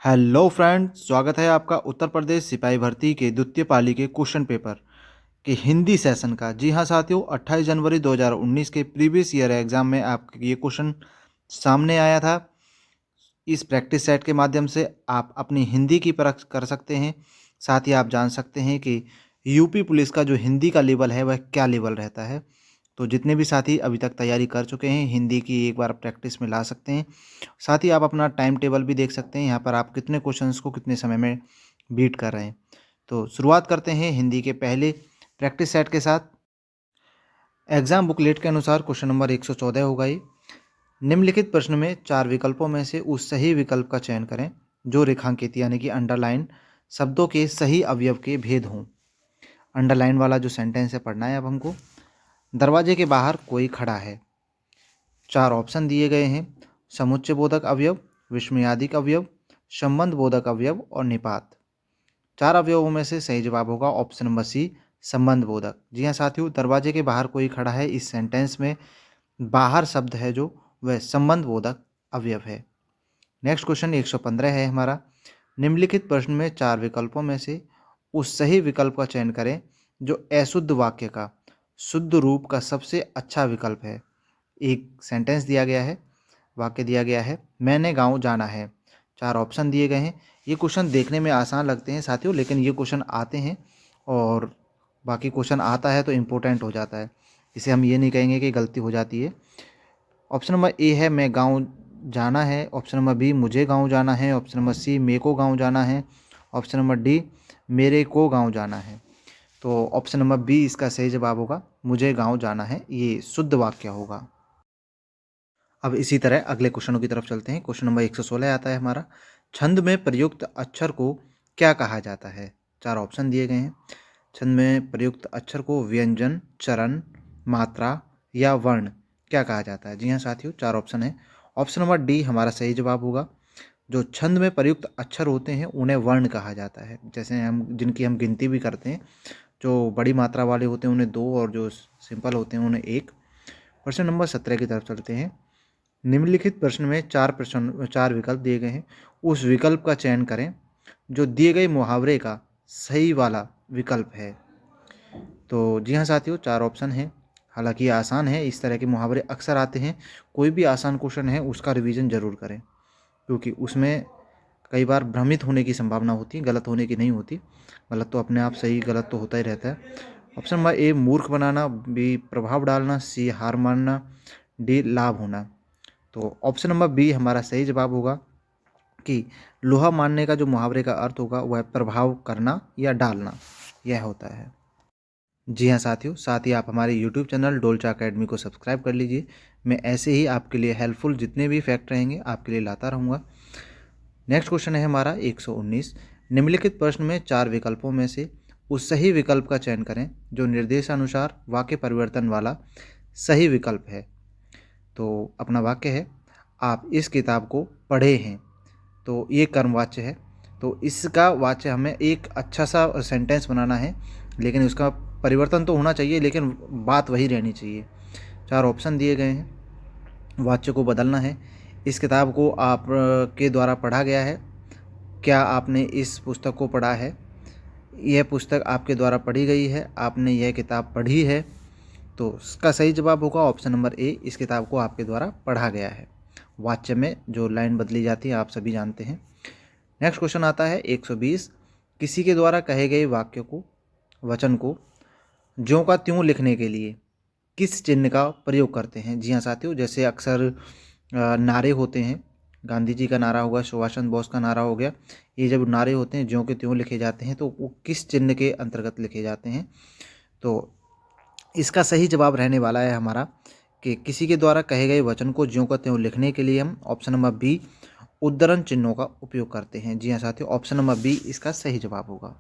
Hello friends, स्वागत है आपका उत्तर प्रदेश सिपाही भर्ती के द्वितीय पाली के क्वेश्चन पेपर के हिंदी सेशन का। जी हाँ साथियों, 28 जनवरी 2019 के प्रीवियस ईयर एग्जाम में आपके ये क्वेश्चन सामने आया था। इस प्रैक्टिस सेट के माध्यम से आप अपनी हिंदी की परख कर सकते हैं। साथ ही आप जान सकते हैं कि यूपी पुलिस का जो हिंदी का लेवल है वह क्या लेवल रहता है। तो जितने भी साथी अभी तक तैयारी कर चुके हैं, हिंदी की एक बार प्रैक्टिस में ला सकते हैं। साथ ही आप अपना टाइम टेबल भी देख सकते हैं, यहाँ पर आप कितने क्वेश्चंस को कितने समय में बीट कर रहे हैं। तो शुरुआत करते हैं हिंदी के पहले प्रैक्टिस सेट के साथ। एग्जाम बुकलेट के अनुसार क्वेश्चन नंबर 114 होगा ये। निम्नलिखित प्रश्न में 4 विकल्पों में से उस सही विकल्प का चयन करें जो रेखांकित यानी कि अंडरलाइन शब्दों के सही अवयव के भेद हों। अंडरलाइन वाला जो सेंटेंस है पढ़ना है अब हमको। दरवाजे के बाहर कोई खड़ा है। 4 ऑप्शन दिए गए हैं: समुच्चय बोधक अवयव, विस्मयादिक अवयव, संबंध बोधक अवयव और निपात। 4 अवयवों में से सही जवाब होगा ऑप्शन नंबर सी, संबंध बोधक। जी हाँ साथियों, दरवाजे के बाहर कोई खड़ा है, इस सेंटेंस में बाहर शब्द है जो वह संबंध बोधक अवयव है। नेक्स्ट क्वेश्चन 115 है हमारा। निम्नलिखित प्रश्न में 4 विकल्पों में से उस सही विकल्प का चयन करें जो अशुद्ध वाक्य का शुद्ध रूप का सबसे अच्छा विकल्प है। एक सेंटेंस दिया गया है, वाक्य दिया गया है, मैंने गांव जाना है। 4 ऑप्शन दिए गए हैं। ये क्वेश्चन देखने में आसान लगते हैं साथियों, लेकिन ये क्वेश्चन आते हैं और बाकी क्वेश्चन आता है तो इम्पोर्टेंट हो जाता है। इसे हम ये नहीं कहेंगे कि गलती हो जाती है। ऑप्शन नंबर ए है मैं गांव जाना है। ऑप्शन नंबर बी मुझे गांव जाना है। ऑप्शन नंबर सी मेरे को गांव जाना है। ऑप्शन नंबर डी मेरे को गांव जाना है। तो ऑप्शन नंबर बी इसका सही जवाब होगा, मुझे गांव जाना है। ये शुद्ध वाक्य होगा। अब इसी तरह अगले क्वेश्चनों की तरफ चलते हैं। क्वेश्चन नंबर 116 आता है हमारा। छंद में प्रयुक्त अक्षर को क्या कहा जाता है? 4 ऑप्शन दिए गए हैं। छंद में प्रयुक्त अक्षर को व्यंजन, चरण, मात्रा या वर्ण क्या कहा जाता है? जी हाँ साथियों, 4 ऑप्शन है। ऑप्शन नंबर डी हमारा सही जवाब होगा। जो छंद में प्रयुक्त अक्षर होते हैं उन्हें वर्ण कहा जाता है। जैसे हम जिनकी हम गिनती भी करते हैं, जो बड़ी मात्रा वाले होते हैं उन्हें 2 और जो सिंपल होते हैं उन्हें 1। प्रश्न नंबर 17 की तरफ चलते हैं। निम्नलिखित प्रश्न में 4 विकल्प दिए गए हैं। उस विकल्प का चयन करें जो दिए गए मुहावरे का सही वाला विकल्प है। तो जी हाँ साथियों, 4 ऑप्शन हैं। हालांकि ये आसान है, इस तरह के मुहावरे अक्सर आते हैं। कोई भी आसान क्वेश्चन है उसका रिवीजन जरूर करें, क्योंकि उसमें कई बार भ्रमित होने की संभावना होती है, गलत होने की नहीं होती। गलत तो अपने आप, सही गलत तो होता ही रहता है। ऑप्शन नंबर ए मूर्ख बनाना, बी प्रभाव डालना, सी हार मानना, डी लाभ होना। तो ऑप्शन नंबर बी हमारा सही जवाब होगा कि लोहा मानने का जो मुहावरे का अर्थ होगा वह प्रभाव करना या डालना, यह होता है। जी हाँ साथियों, साथ ही आप हमारे यूट्यूब चैनल डोलचा अकेडमी को सब्सक्राइब कर लीजिए। मैं ऐसे ही आपके लिए हेल्पफुल जितने भी फैक्ट रहेंगे आपके लिए लाता रहूँगा। नेक्स्ट क्वेश्चन है हमारा 119। निम्नलिखित प्रश्न में 4 विकल्पों में से उस सही विकल्प का चयन करें जो निर्देशानुसार वाक्य परिवर्तन वाला सही विकल्प है। तो अपना वाक्य है, आप इस किताब को पढ़े हैं। तो ये कर्मवाच्य है। तो इसका वाच्य हमें एक अच्छा सा सेंटेंस बनाना है, लेकिन उसका परिवर्तन तो होना चाहिए, लेकिन बात वही रहनी चाहिए। 4 ऑप्शन दिए गए हैं, वाच्य को बदलना है। इस किताब को आप के द्वारा पढ़ा गया है। क्या आपने इस पुस्तक को पढ़ा है? यह पुस्तक आपके द्वारा पढ़ी गई है, आपने यह किताब पढ़ी है। तो इसका सही जवाब होगा ऑप्शन नंबर ए, इस किताब को आपके द्वारा पढ़ा गया है। वाच्य में जो लाइन बदली जाती है आप सभी जानते हैं। नेक्स्ट क्वेश्चन आता है 120। किसी के द्वारा कहे गए वाक्य को, वचन को ज्यों का त्यों लिखने के लिए किस चिन्ह का प्रयोग करते हैं? जी हाँ साथियों, जैसे अक्सर नारे होते हैं, गांधी जी का नारा होगा, सुभाष चंद्र बोस का नारा हो गया। ये जब नारे होते हैं ज्यों के त्यों लिखे जाते हैं तो वो किस चिन्ह के अंतर्गत लिखे जाते हैं? तो इसका सही जवाब रहने वाला है हमारा कि किसी के द्वारा कहे गए वचन को ज्यों का त्यों लिखने के लिए हम ऑप्शन नंबर बी उद्धरण चिन्हों का उपयोग करते हैं। जी हाँ साथियों, ऑप्शन नंबर बी इसका सही जवाब होगा।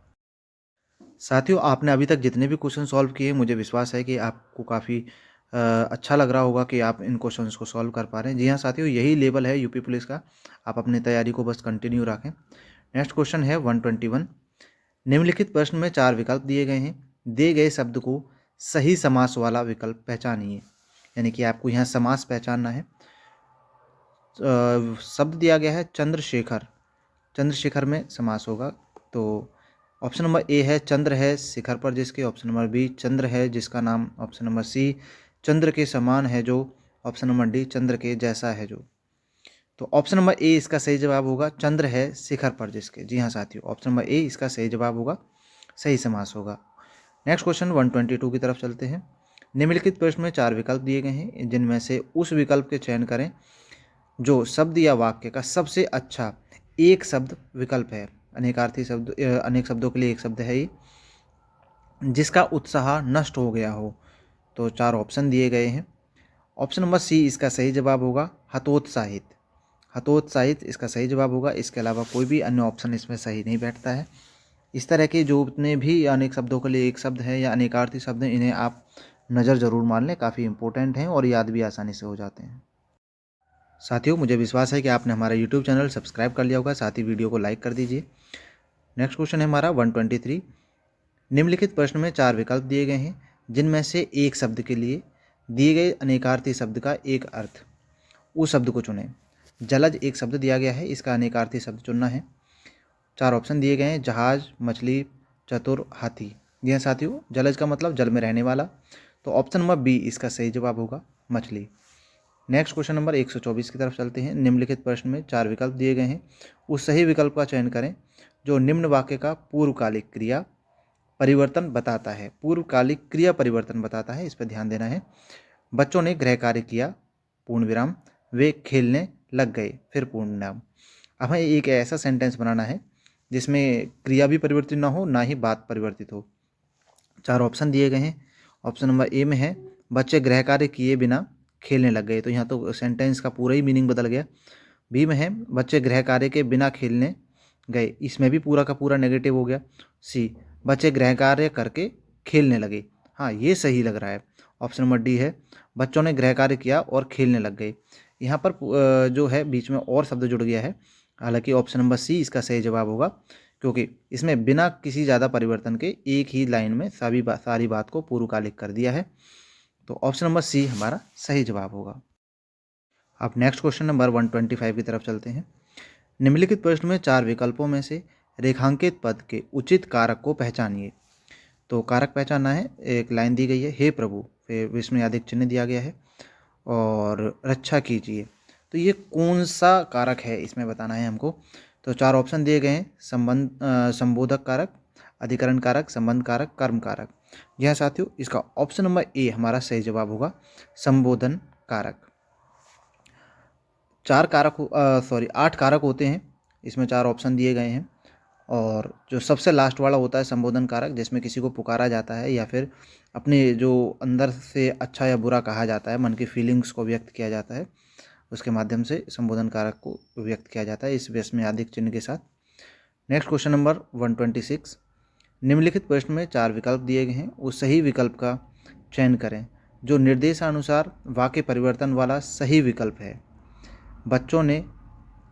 साथियों, आपने अभी तक जितने भी क्वेश्चन सॉल्व किए, मुझे विश्वास है कि आपको काफ़ी अच्छा लग रहा होगा कि आप इन क्वेश्चंस को सॉल्व कर पा रहे हैं। जी हाँ साथियों, यही लेवल है यूपी पुलिस का। आप अपनी तैयारी को बस कंटिन्यू रखें। नेक्स्ट क्वेश्चन है 121। निम्नलिखित प्रश्न में 4 विकल्प दिए गए हैं। दिए गए शब्द को सही समास वाला विकल्प पहचानिए। यानी कि आपको यहाँ समास पहचानना है। शब्द दिया गया है चंद्रशेखर, चंद्रशिखर में समास होगा। तो ऑप्शन नंबर ए है चंद्र है शिखर पर जिसके, ऑप्शन नंबर बी चंद्र है जिसका नाम, ऑप्शन नंबर सी चंद्र के समान है जो, ऑप्शन नंबर डी चंद्र के जैसा है जो। तो ऑप्शन नंबर ए इसका सही जवाब होगा, चंद्र है शिखर पर जिसके। जी हाँ साथियों, ऑप्शन नंबर ए इसका सही जवाब होगा, सही समास होगा। नेक्स्ट क्वेश्चन 122 की तरफ चलते हैं। निम्नलिखित प्रश्न में 4 विकल्प दिए गए हैं, जिनमें से उस विकल्प के चयन करें जो शब्द या वाक्य का सबसे अच्छा एक शब्द विकल्प है। अनेकार्थी शब्द, अनेक शब्दों के लिए एक शब्द है ये, जिसका उत्साह नष्ट हो गया हो। तो 4 ऑप्शन दिए गए हैं। ऑप्शन नंबर सी इसका सही जवाब होगा, हतोत्साहित। हतोत्साहित इसका सही जवाब होगा। इसके अलावा कोई भी अन्य ऑप्शन इसमें सही नहीं बैठता है। इस तरह के जो उतने भी अनेक शब्दों के लिए एक शब्द है या अनेकार्थी शब्द हैं, इन्हें आप नज़र ज़रूर मान लें, काफ़ी इंपॉर्टेंट हैं और याद भी आसानी से हो जाते हैं। साथियों, मुझे विश्वास है कि आपने हमारा यूट्यूब चैनल सब्सक्राइब कर लिया होगा, साथ ही वीडियो को लाइक कर दीजिए। नेक्स्ट क्वेश्चन है हमारा 123। निम्नलिखित प्रश्न में 4 विकल्प दिए गए हैं, जिनमें से एक शब्द के लिए दिए गए अनेकार्थी शब्द का एक अर्थ, उस शब्द को चुनें। जलज एक शब्द दिया गया है, इसका अनेकार्थी शब्द चुनना है। 4 ऑप्शन दिए गए हैं, जहाज, मछली, चतुर, हाथी। जी हाँ साथियों, जलज का मतलब जल में रहने वाला। तो ऑप्शन नंबर बी इसका सही जवाब होगा, मछली। नेक्स्ट क्वेश्चन नंबर 124 की तरफ चलते हैं। निम्नलिखित प्रश्न में 4 विकल्प दिए गए हैं, उस सही विकल्प का चयन करें जो निम्न वाक्य का पूर्वकालिक क्रिया परिवर्तन बताता है। पूर्वकालिक क्रिया परिवर्तन बताता है, इस पर ध्यान देना है। बच्चों ने गृह कार्य किया, पूर्ण विराम, वे खेलने लग गए, फिर पूर्ण विराम। अब हमें एक ऐसा सेंटेंस बनाना है जिसमें क्रिया भी परिवर्तित ना हो, ना ही बात परिवर्तित हो। 4 ऑप्शन दिए गए हैं। ऑप्शन नंबर ए में है, बच्चे गृह कार्य किए बिना खेलने लग गए। तो यहाँ तो सेंटेंस का पूरा ही मीनिंग बदल गया। बी में है, बच्चे गृह कार्य के बिना खेलने गए, इसमें भी पूरा का पूरा नेगेटिव हो गया। सी, बच्चे गृह कार्य करके खेलने लगे। हाँ, ये सही लग रहा है। ऑप्शन नंबर डी है, बच्चों ने गृह कार्य किया और खेलने लग गए। यहाँ पर जो है बीच में और शब्द जुड़ गया है। हालांकि ऑप्शन नंबर सी इसका सही जवाब होगा, क्योंकि इसमें बिना किसी ज़्यादा परिवर्तन के एक ही लाइन में सारी बात को पूर्वकालिक कर दिया है। तो ऑप्शन नंबर सी हमारा सही जवाब होगा। अब नेक्स्ट क्वेश्चन नंबर 125 की तरफ चलते हैं। निम्नलिखित प्रश्न में 4 विकल्पों में से रेखांकित पद के उचित कारक को पहचानिए। तो कारक पहचानना है। एक लाइन दी गई है, हे प्रभु, फिर विस्मयादिक चिन्ह दिया गया है और रक्षा कीजिए। तो ये कौन सा कारक है, इसमें बताना है हमको। तो 4 ऑप्शन दिए गए हैं, संबोधक कारक, अधिकरण कारक, संबंध कारक, कर्म कारक। यह साथियों, इसका ऑप्शन नंबर ए हमारा सही जवाब होगा, संबोधन कारक। 8 कारक होते हैं, इसमें 4 ऑप्शन दिए गए हैं और जो सबसे लास्ट वाला होता है संबोधन कारक, जिसमें किसी को पुकारा जाता है या फिर अपने जो अंदर से अच्छा या बुरा कहा जाता है, मन की फीलिंग्स को व्यक्त किया जाता है, उसके माध्यम से संबोधन कारक को व्यक्त किया जाता है, इस विस्मयादिक चिन्ह के साथ। Next question number 126। निम्नलिखित प्रश्न में 4 विकल्प दिए गए हैं, उस सही विकल्प का चयन करें जो निर्देशानुसार वाक्य परिवर्तन वाला सही विकल्प है। बच्चों ने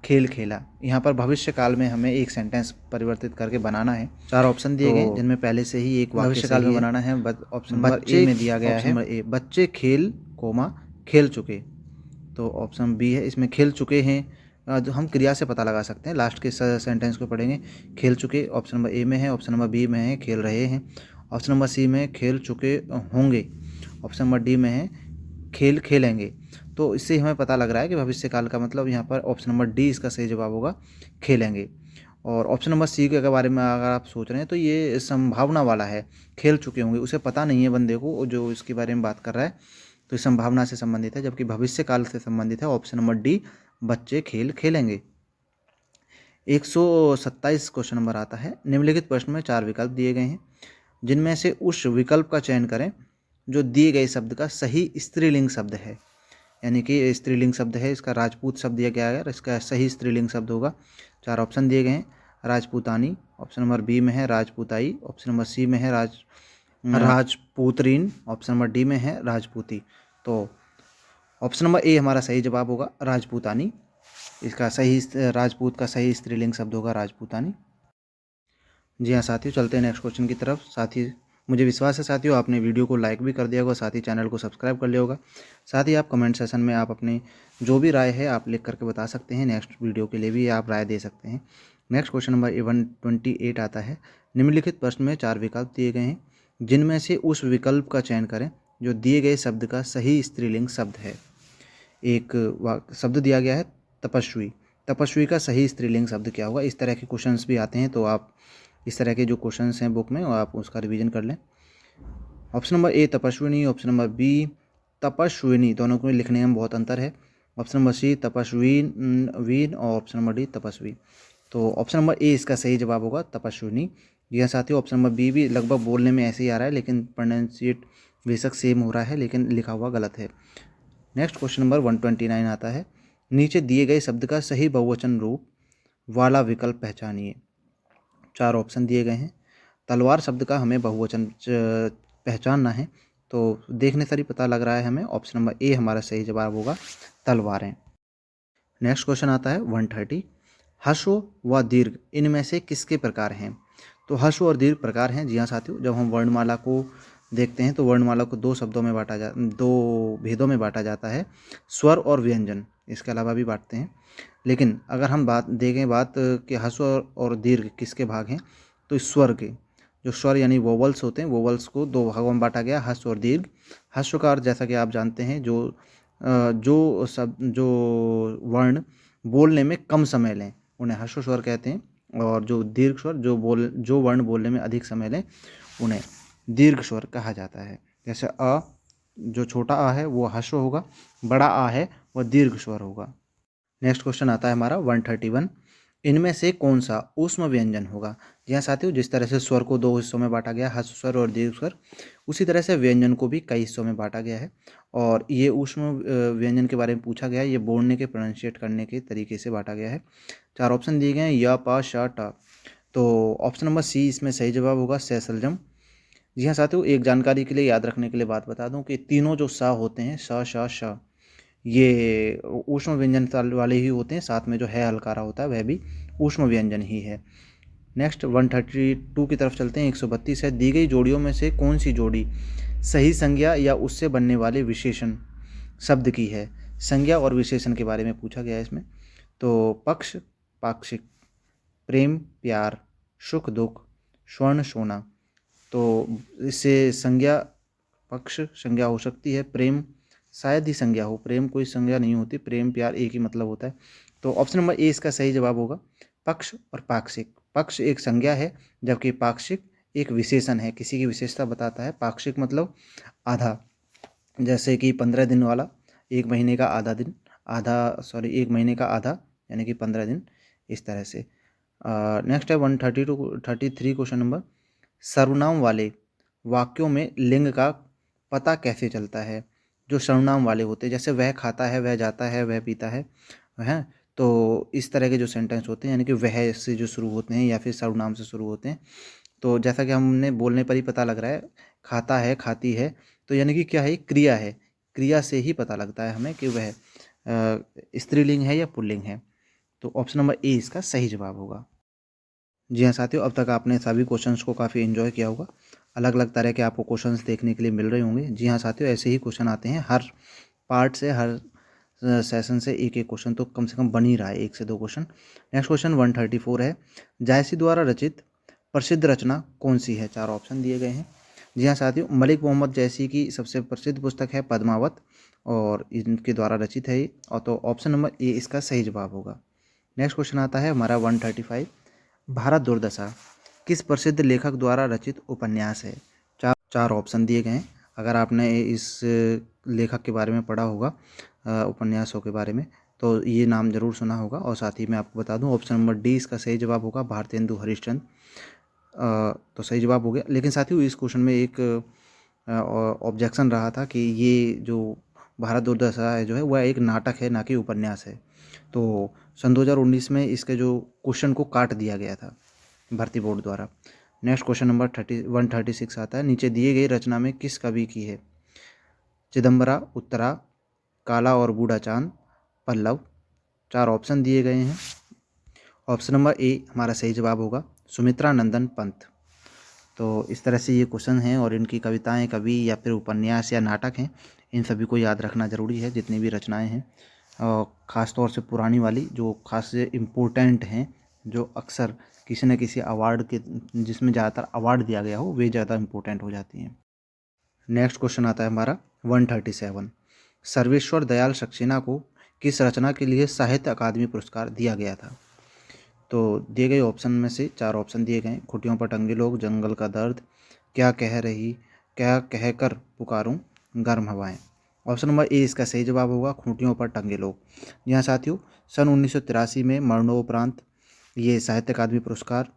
खेल खेला, यहाँ पर भविष्य काल में हमें एक सेंटेंस परिवर्तित करके बनाना है। 4 ऑप्शन दिए गए हैं, जिनमें पहले से ही एक भविष्य काल में बनाना है। ऑप्शन नंबर ए में दिया गया है, ए, बच्चे खेल खेल चुके। तो ऑप्शन बी है, इसमें खेल चुके हैं जो हम क्रिया से पता लगा सकते हैं, लास्ट के सेंटेंस को पढ़ेंगे, खेल चुके। ऑप्शन नंबर ए में है। ऑप्शन नंबर बी में है, खेल रहे हैं। ऑप्शन नंबर सी में खेल चुके होंगे। ऑप्शन नंबर डी में है, खेल खेलेंगे। तो इससे हमें पता लग रहा है कि भविष्य काल का मतलब यहाँ पर ऑप्शन नंबर डी इसका सही जवाब होगा, खेलेंगे। और ऑप्शन नंबर सी के बारे में अगर आप सोच रहे हैं तो ये संभावना वाला है, खेल चुके होंगे, उसे पता नहीं है बंदे को जो इसके बारे में बात कर रहा है, तो इस संभावना से संबंधित है, जबकि भविष्य काल से संबंधित है। ऑप्शन नंबर डी, बच्चे खेल खेलेंगे। 127 क्वेश्चन नंबर आता है। निम्नलिखित प्रश्न में 4 विकल्प दिए गए हैं, जिनमें से उस विकल्प का चयन करें जो दिए गए शब्द का सही स्त्रीलिंग शब्द है। यानी कि स्त्रीलिंग शब्द है, इसका राजपूत शब्द दिया गया है, इसका सही स्त्रीलिंग शब्द होगा। 4 ऑप्शन दिए गए हैं, राजपूतानी। ऑप्शन नंबर बी में है राजपूताई। ऑप्शन नंबर सी में है राजपूतरीन। ऑप्शन नंबर डी में है राजपूती। तो ऑप्शन नंबर ए हमारा सही जवाब होगा, राजपूतानी। इसका सही राजपूत का सही स्त्रीलिंग शब्द होगा राजपूतानी। जी हाँ साथियों, चलते हैं नेक्स्ट क्वेश्चन की तरफ। साथी मुझे विश्वास है साथियों आपने वीडियो को लाइक भी कर दिया होगा, साथ ही चैनल को सब्सक्राइब कर लिया होगा। साथ ही आप कमेंट सेशन में आप अपने जो भी राय है आप लिख करके बता सकते हैं, नेक्स्ट वीडियो के लिए भी आप राय दे सकते हैं। नेक्स्ट क्वेश्चन नंबर 128 आता है, निम्नलिखित प्रश्न में 4 विकल्प दिए गए हैं, जिनमें से उस विकल्प का चयन करें जो दिए गए शब्द का सही स्त्रीलिंग शब्द है। एक शब्द दिया गया है तपस्वी, तपस्वी का सही स्त्रीलिंग शब्द क्या होगा। इस तरह के क्वेश्चंस भी आते हैं, तो आप इस तरह के जो क्वेश्चंस हैं बुक में आप उसका रिवीजन कर लें। Option number A Tapaswini, option number B तपस्विनी, दोनों को लिखने में बहुत अंतर है। ऑप्शन नंबर सी तपस्वीन वीन और ऑप्शन नंबर डी तपस्वी। तो ऑप्शन नंबर ए इसका सही जवाब होगा तपस्विनी। जी हाँ साथियों, ऑप्शन नंबर बी भी लगभग बोलने में ऐसे ही आ रहा है, लेकिन प्रोनाउंसिएट बेशक सेम हो रहा है, लेकिन लिखा हुआ गलत है। नेक्स्ट क्वेश्चन नंबर 129 आता है, नीचे दिए गए शब्द का सही बहुवचन रूप वाला विकल्प पहचानिए। 4 ऑप्शन दिए गए हैं। तलवार शब्द का हमें बहुवचन पहचानना है, तो देखने से ही पता लग रहा है हमें ऑप्शन नंबर ए हमारा सही जवाब होगा तलवारें। नेक्स्ट क्वेश्चन आता है 130, ह्रस्व व दीर्घ इनमें से किसके प्रकार हैं। तो ह्रस्व और दीर्घ प्रकार हैं। जी हाँ साथियों, जब हम वर्णमाला को देखते हैं तो वर्णमाला को दो भेदों में बांटा जाता है, स्वर और व्यंजन, इसके अलावा भी बांटते हैं। लेकिन अगर हम बात कि ह्रस्व और दीर्घ किसके भाग हैं, तो स्वर के, जो स्वर यानी वोवल्स होते हैं, वोवल्स को 2 भागों में बांटा गया, ह्रस्व और दीर्घ। ह्रस्व का अर्थ जैसा कि आप जानते हैं जो वर्ण बोलने में कम समय लें उन्हें ह्रस्व स्वर कहते हैं, और जो दीर्घ स्वर जो वर्ण बोलने में अधिक समय लें उन्हें दीर्घ स्वर कहा जाता है। जैसे अ, जो छोटा आ है वो ह्रस्व होगा, बड़ा आ है वह दीर्घ स्वर होगा। नेक्स्ट क्वेश्चन आता है हमारा 131, इनमें से कौन सा ऊष्म व्यंजन होगा। जी हाँ साथियों, जिस तरह से स्वर को 2 हिस्सों में बांटा गया, ह्रस्व स्वर और दीर्घ स्वर, उसी तरह से व्यंजन को भी कई हिस्सों में बांटा गया है। और ये ऊष्म व्यंजन के बारे में पूछा गया है, ये बोलने के प्रोनाउंसिएट करने के तरीके से बांटा गया है। 4 ऑप्शन दिए गए हैं, य प श ट। तो ऑप्शन नंबर सी इसमें सही जवाब होगा सैसलजम। जी हाँ साथियों, एक जानकारी के लिए याद रखने के लिए बात बता दूं कि तीनों जो सा होते हैं स श श, ये ऊष्म व्यंजन ताल वाले ही होते हैं, साथ में जो है हलकारा होता है वह भी ऊष्म व्यंजन ही है। नेक्स्ट 132 की तरफ चलते हैं। 132 है, दी गई जोड़ियों में से कौन सी जोड़ी सही संज्ञा या उससे बनने वाले विशेषण शब्द की है। संज्ञा और विशेषण के बारे में पूछा गया है इसमें। तो पक्ष पाक्षिक, प्रेम प्यार, सुख दुख, स्वर्ण सोना। तो इससे संज्ञा पक्ष संज्ञा हो सकती है, प्रेम शायद ही संज्ञा हो, प्रेम कोई संज्ञा नहीं होती, प्रेम प्यार एक ही मतलब होता है। तो ऑप्शन नंबर ए इसका सही जवाब होगा पक्ष और पाक्षिक। पक्ष एक संज्ञा है, जबकि पाक्षिक एक विशेषण है, किसी की विशेषता बताता है। पाक्षिक मतलब आधा, जैसे कि 15 दिन वाला, 1 महीने का आधा दिन, 1 महीने का आधा यानी कि 15 दिन, इस तरह से। नेक्स्ट है 133 क्वेश्चन नंबर, सर्वनाम वाले वाक्यों में लिंग का पता कैसे चलता है। जो सर्वनाम वाले होते हैं, जैसे वह खाता है, वह जाता है, वह पीता है, तो इस तरह के जो सेंटेंस होते हैं, यानी कि वह से जो शुरू होते हैं या फिर सर्वनाम से शुरू होते हैं, तो जैसा कि हमने बोलने पर ही पता लग रहा है, खाता है, खाती है, तो यानी कि क्या है, क्रिया है, क्रिया से ही पता लगता है हमें कि वह स्त्रीलिंग है या पुल्लिंग है। तो ऑप्शन नंबर ए इसका सही जवाब होगा। जी हाँ साथियों, अब तक आपने सभी क्वेश्चंस को काफ़ी एंजॉय किया होगा। अलग अलग तरह के आपको क्वेश्चंस देखने के लिए मिल रहे होंगे। जी हाँ साथियों, ऐसे ही क्वेश्चन आते हैं हर पार्ट से, हर सेशन से एक एक क्वेश्चन तो कम से कम बन ही रहा है, 1 से 2 क्वेश्चन। नेक्स्ट क्वेश्चन 134 है, जायसी द्वारा रचित प्रसिद्ध रचना कौन सी है। 4 ऑप्शन दिए गए हैं। जी हाँ साथियों, मलिक मोहम्मद जायसी की सबसे प्रसिद्ध पुस्तक है पद्मावत, और इनके द्वारा रचित है ये, और तो ऑप्शन नंबर ए इसका सही जवाब होगा। नेक्स्ट क्वेश्चन आता है हमारा 135, भारत दुर्दशा किस प्रसिद्ध लेखक द्वारा रचित उपन्यास है। 4 ऑप्शन दिए गए हैं। अगर आपने इस लेखक के बारे में पढ़ा होगा, उपन्यासों के बारे में, तो ये नाम जरूर सुना होगा। और साथ ही मैं आपको बता दूं, ऑप्शन नंबर डी इसका सही जवाब होगा भारतेंदु हरिश्चंद्र। तो सही जवाब हो गया। लेकिन साथियों, इस क्वेश्चन में एक ऑब्जेक्शन रहा था कि ये जो भारत दुर्दशा है जो है वह एक नाटक है, ना कि उपन्यास है। तो सन 2019 में इसके जो क्वेश्चन को काट दिया गया था भर्ती बोर्ड द्वारा। नेक्स्ट क्वेश्चन नंबर 136 आता है, नीचे दिए गई रचना में किस कवि की है। चिदम्बरा, उत्तरा, काला और बूढ़ा चांद, पल्लव। 4 ऑप्शन दिए गए हैं। ऑप्शन नंबर ए हमारा सही जवाब होगा सुमित्रा नंदन पंत। तो इस तरह से ये क्वेश्चन हैं, और इनकी कविताएं, कवि या फिर उपन्यास या नाटक हैं, इन सभी को याद रखना ज़रूरी है, जितनी भी रचनाएं हैं, ख़ास तौर से पुरानी वाली जो खास इम्पोर्टेंट हैं जो अक्सर किसी न किसी अवार्ड के जिसमें ज़्यादातर अवार्ड दिया गया हो वे ज़्यादा इम्पोर्टेंट हो जाती हैं। नेक्स्ट क्वेश्चन आता है हमारा 137। सर्वेश्वर दयाल सक्सेना को किस रचना के लिए साहित्य अकादमी पुरस्कार दिया गया था? तो दिए गए ऑप्शन में से 4 ऑप्शन दिए गए हैं। खुटियों पर टंगे लोग, जंगल का दर्द, क्या कह कर पुकारूं, गर्म हवाएं। ऑप्शन नंबर ए इसका सही जवाब होगा, खूंटियों पर टंगे लोग। जी हाँ साथियों, सन 1983 में मरणोपरांत ये साहित्य अकादमी पुरस्कार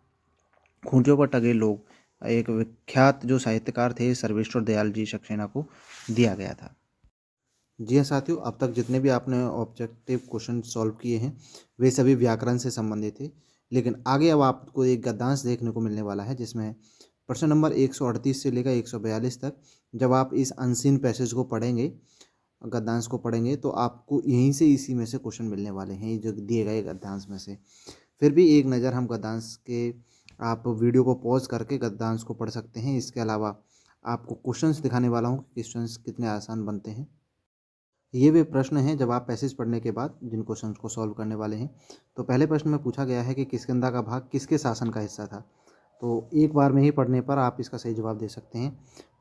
खूंटियों पर टंगे लोग एक विख्यात जो साहित्यकार थे सर्वेश्वर दयाल जी सक्सेना को दिया गया था। जी हाँ साथियों, अब तक जितने भी आपने ऑब्जेक्टिव क्वेश्चन सॉल्व किए हैं वे सभी व्याकरण से संबंधित थे, लेकिन आगे अब आपको एक गद्यांश देखने को मिलने वाला है जिसमें प्रश्न नंबर 138 से लेकर 142 तक जब आप इस अनसीन पैसेज को पढ़ेंगे, गद्यांश को पढ़ेंगे, तो आपको यहीं से इसी में से क्वेश्चन मिलने वाले हैं जो दिए गए गद्यांश में से। फिर भी एक नज़र हम गद्यांश के, आप वीडियो को पॉज करके गद्यांश को पढ़ सकते हैं। इसके अलावा आपको क्वेश्चंस दिखाने वाला हूँ, क्वेश्चंस कितने आसान बनते हैं। ये वे प्रश्न हैं जब आप पैसेज पढ़ने के बाद जिन क्वेश्चंस को सॉल्व करने वाले हैं। तो पहले प्रश्न में पूछा गया है कि किष्किंधा का भाग किसके शासन का हिस्सा था? तो एक बार में ही पढ़ने पर आप इसका सही जवाब दे सकते हैं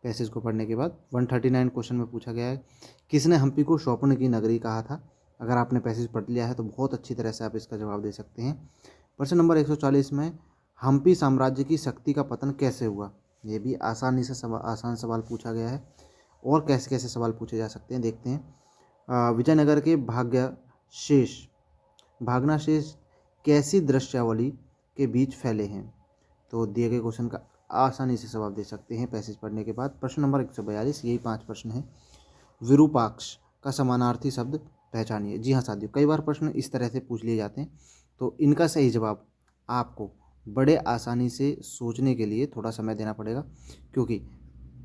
पैसेज को पढ़ने के बाद। 139 क्वेश्चन में पूछा गया है किसने हम्पी को स्वप्न की नगरी कहा था? अगर आपने पैसेज पढ़ लिया है तो बहुत अच्छी तरह से आप इसका जवाब दे सकते हैं। प्रश्न नंबर 140 में हम्पी साम्राज्य की शक्ति का पतन कैसे हुआ? ये भी आसान सवाल पूछा गया है। और कैसे कैसे सवाल पूछे जा सकते हैं देखते हैं। विजयनगर के भागनाशेष कैसी दृश्यावली के बीच फैले हैं? तो दिए गए क्वेश्चन का आसानी से जवाब दे सकते हैं पैसेज पढ़ने के बाद। प्रश्न नंबर 142, यही 5 प्रश्न हैं। विरूपाक्ष का समानार्थी शब्द पहचानिए। जी हाँ साथियों, कई बार प्रश्न इस तरह से पूछ लिए जाते हैं, तो इनका सही जवाब आपको बड़े आसानी से सोचने के लिए थोड़ा समय देना पड़ेगा, क्योंकि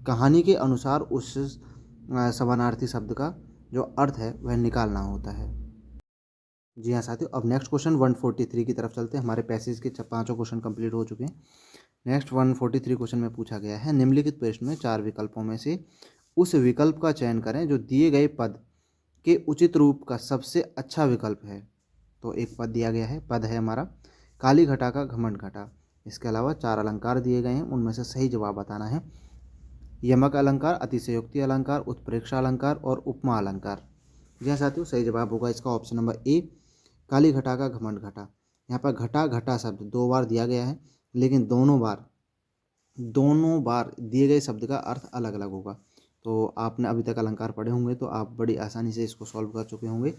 कहानी के अनुसार उस समानार्थी शब्द का जो अर्थ है वह निकालना होता है। जी हाँ साथियों, अब नेक्स्ट क्वेश्चन 143 की तरफ चलते हैं। हमारे पैसेज के 5 क्वेश्चन कंप्लीट हो चुके हैं। नेक्स्ट 143 क्वेश्चन में पूछा गया है निम्नलिखित प्रश्न में 4 विकल्पों में से उस विकल्प का चयन करें जो दिए गए पद के उचित रूप का सबसे अच्छा विकल्प है। तो एक पद दिया गया है, पद है हमारा काली घटा का घमंड घटा। इसके अलावा 4 अलंकार दिए गए हैं, उनमें से सही जवाब बताना है। यमक अलंकार, अतिशयोक्ति अलंकार, उत्प्रेक्षा अलंकार और उपमा अलंकार। जी हाँ साथियों, सही जवाब होगा इसका ऑप्शन नंबर ए, काली घटा का घमंड घटा। यहाँ पर घटा घटा शब्द 2 बार दिया गया है, लेकिन दोनों बार दिए गए शब्द का अर्थ अलग अलग होगा। तो आपने अभी तक अलंकार पढ़े होंगे तो आप बड़ी आसानी से इसको सॉल्व कर चुके होंगे।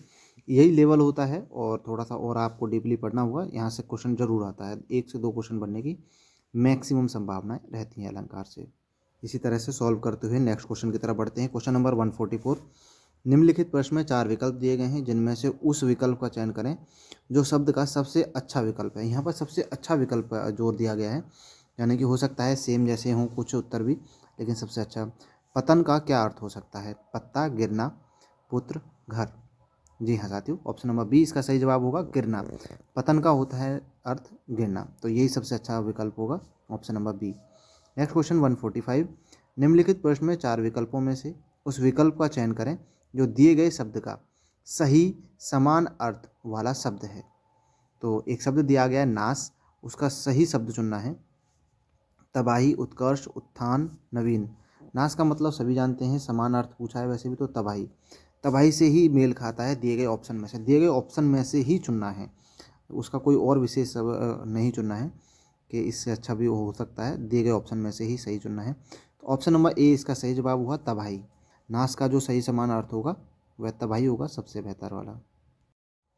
यही लेवल होता है और थोड़ा सा और आपको डीपली पढ़ना होगा। यहाँ से क्वेश्चन जरूर आता है, 1 से 2 क्वेश्चन बनने की मैक्सिमम संभावनाएं रहती हैं अलंकार से। इसी तरह से सॉल्व करते हुए नेक्स्ट क्वेश्चन की तरफ बढ़ते हैं। क्वेश्चन नंबर 144, निम्नलिखित प्रश्न में 4 विकल्प दिए गए हैं जिनमें से उस विकल्प का चयन करें जो शब्द का सबसे अच्छा विकल्प है। यहाँ पर सबसे अच्छा विकल्प जोर दिया गया है, यानी कि हो सकता है सेम जैसे हों कुछ उत्तर भी, लेकिन सबसे अच्छा। पतन का क्या अर्थ हो सकता है? पत्ता, गिरना, पुत्र, घर। जी हाँ साथियों, ऑप्शन नंबर बी इसका सही जवाब होगा, गिरना। पतन का होता है अर्थ गिरना, तो यही सबसे अच्छा विकल्प होगा, option number B. Next question 145, निम्नलिखित प्रश्न में 4 विकल्पों में से उस विकल्प का चयन करें जो दिए गए शब्द का सही समान अर्थ वाला शब्द है। तो एक शब्द दिया गया है नाश, उसका सही शब्द चुनना है तबाही, उत्कर्ष, उत्थान, नवीन। नाश का मतलब सभी जानते हैं, समान अर्थ पूछा है वैसे भी तो तबाही। तबाही से ही मेल खाता है दिए गए ऑप्शन में से, दिए गए ऑप्शन में से ही चुनना है, उसका कोई और विशेष नहीं चुनना है कि इससे अच्छा भी हो सकता है, दिए गए ऑप्शन में से ही सही चुनना है। तो ऑप्शन नंबर ए इसका सही जवाब हुआ तबाही। नाश का जो सही समान अर्थ होगा वह तबाही होगा, सबसे बेहतर वाला।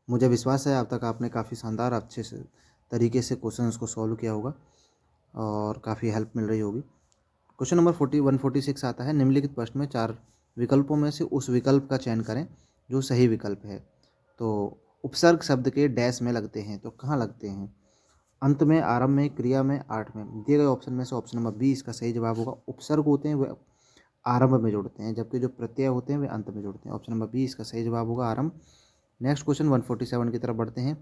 मुझे विश्वास है अब तक आपने काफ़ी शानदार अच्छे से तरीके से क्वेश्चंस को सॉल्व किया होगा और काफ़ी हेल्प मिल रही होगी। क्वेश्चन नंबर 146 आता है, निम्नलिखित प्रश्न में 4 विकल्पों में से उस विकल्प का चयन करें जो सही विकल्प है। तो उपसर्ग शब्द के डैश में लगते हैं, तो कहाँ लगते हैं? अंत में, आरंभ में, क्रिया में, आर्ट में। दिए गए ऑप्शन में से ऑप्शन नंबर बी इसका सही जवाब होगा। उपसर्ग होते हैं वे आरंभ में जुड़ते हैं, जबकि जो प्रत्यय होते हैं वे अंत में जुड़ते हैं। ऑप्शन नंबर बी इसका सही जवाब होगा, आरंभ। नेक्स्ट क्वेश्चन 147 की तरफ बढ़ते हैं।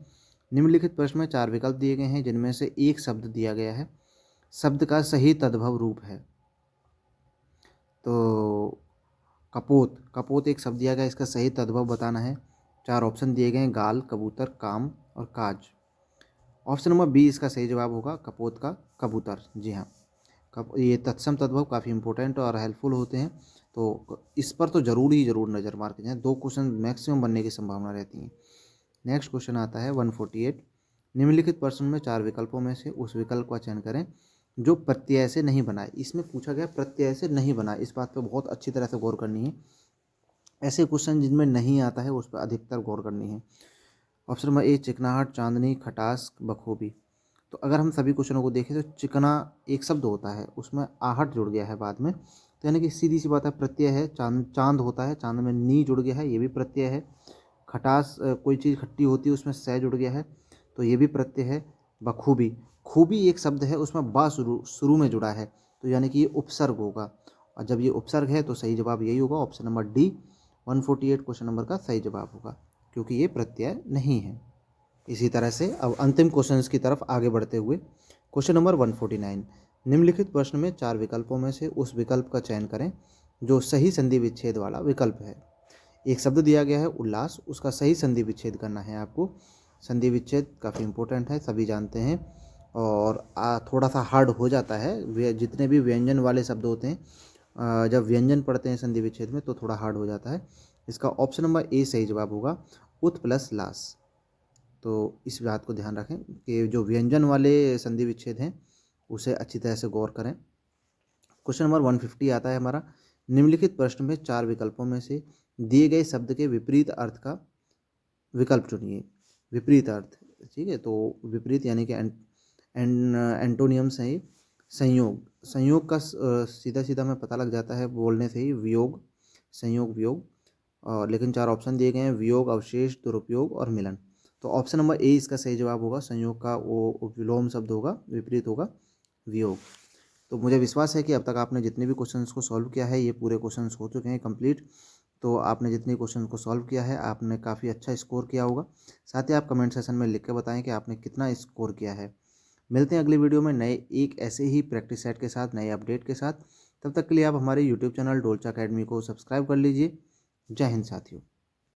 निम्नलिखित प्रश्न में 4 विकल्प दिए गए हैं जिनमें से एक शब्द दिया गया है शब्द का सही तद्भव रूप है। तो कपोत एक शब्द दिया गया, इसका सही तद्भव बताना है। 4 ऑप्शन दिए गए हैं, गाल, कबूतर, काम और काज। ऑप्शन नंबर बी इसका सही जवाब होगा कपोत का कबूतर। जी हाँ, ये तत्सम तद्भव काफ़ी इंपॉर्टेंट और हेल्पफुल होते हैं, तो इस पर तो ज़रूर नज़र मार के जाएँ। 2 क्वेश्चन मैक्सिमम बनने की संभावना रहती है। नेक्स्ट क्वेश्चन आता है 148। निम्नलिखित प्रश्न में 4 विकल्पों में से उस विकल्प का चयन करें जो प्रत्यय से नहीं बना है। इसमें पूछा गया प्रत्यय से नहीं बना, इस बात पर बहुत अच्छी तरह से गौर करनी है। ऐसे क्वेश्चन जिनमें नहीं आता है उस पर अधिकतर गौर करनी है। ऑप्शन नंबर ए चिकनाहट, चांदनी, खटास, बखूबी। तो अगर हम सभी क्वेश्चनों को देखें तो चिकना एक शब्द होता है, उसमें आहट जुड़ गया है बाद में, तो यानी कि सीधी सी बात है प्रत्यय है। चांद होता है, चांद में नी जुड़ गया है, ये भी प्रत्यय है। खटास कोई चीज़ खट्टी होती है उसमें स जुड़ गया है, तो ये भी प्रत्यय है। बखूबी, खूबी एक शब्द है उसमें बा शुरू में जुड़ा है, तो यानी कि ये उपसर्ग होगा, और जब ये उपसर्ग है तो सही जवाब यही होगा, option number D 148 question number का सही जवाब होगा, क्योंकि ये प्रत्यय नहीं है। इसी तरह से अब अंतिम क्वेश्चंस की तरफ आगे बढ़ते हुए क्वेश्चन नंबर 149। निम्नलिखित प्रश्न में 4 विकल्पों में से उस विकल्प का चयन करें जो सही संधि विच्छेद वाला विकल्प है। एक शब्द दिया गया है उल्लास, उसका सही संधि विच्छेद करना है आपको। संधि विच्छेद काफ़ी इंपॉर्टेंट है, सभी जानते हैं, और थोड़ा सा हार्ड हो जाता है। जितने भी व्यंजन वाले शब्द होते हैं, जब व्यंजन पढ़ते हैं संधि विच्छेद में तो थोड़ा हार्ड हो जाता है। इसका ऑप्शन नंबर ए सही जवाब होगा, उत प्लस लास। तो इस बात को ध्यान रखें कि जो व्यंजन वाले संधि विच्छेद हैं उसे अच्छी तरह से गौर करें। क्वेश्चन नंबर 150 आता है हमारा। निम्नलिखित प्रश्न में 4 विकल्पों में से दिए गए शब्द के विपरीत अर्थ का विकल्प चुनिए। विपरीत अर्थ, ठीक है, तो विपरीत यानी कि एंटोनियम्स हैं ये। संयोग, संयोग का सीधा सीधा में पता लग जाता है बोलने से ही, वियोग, संयोग, वियोग। और लेकिन 4 ऑप्शन दिए गए हैं, वियोग, अवशेष, दुरुपयोग और मिलन। तो ऑप्शन नंबर ए इसका सही जवाब होगा। संयोग का वो विलोम शब्द होगा, विपरीत होगा वियोग। तो मुझे विश्वास है कि अब तक आपने जितने भी क्वेश्चंस को सॉल्व किया है, ये पूरे क्वेश्चंस हो चुके हैं कंप्लीट। तो आपने जितने क्वेश्चन को सॉल्व किया है आपने काफ़ी अच्छा स्कोर किया होगा। साथ ही आप कमेंट सेशन में लिख के बताएं कि आपने कितना स्कोर किया है। मिलते हैं अगली वीडियो में नए एक ऐसे ही प्रैक्टिस सेट के साथ, नए अपडेट के साथ। तब तक के लिए आप हमारे यूट्यूब चैनल डोलचा अकेडमी को सब्सक्राइब कर लीजिए। जय हिंद साथियों।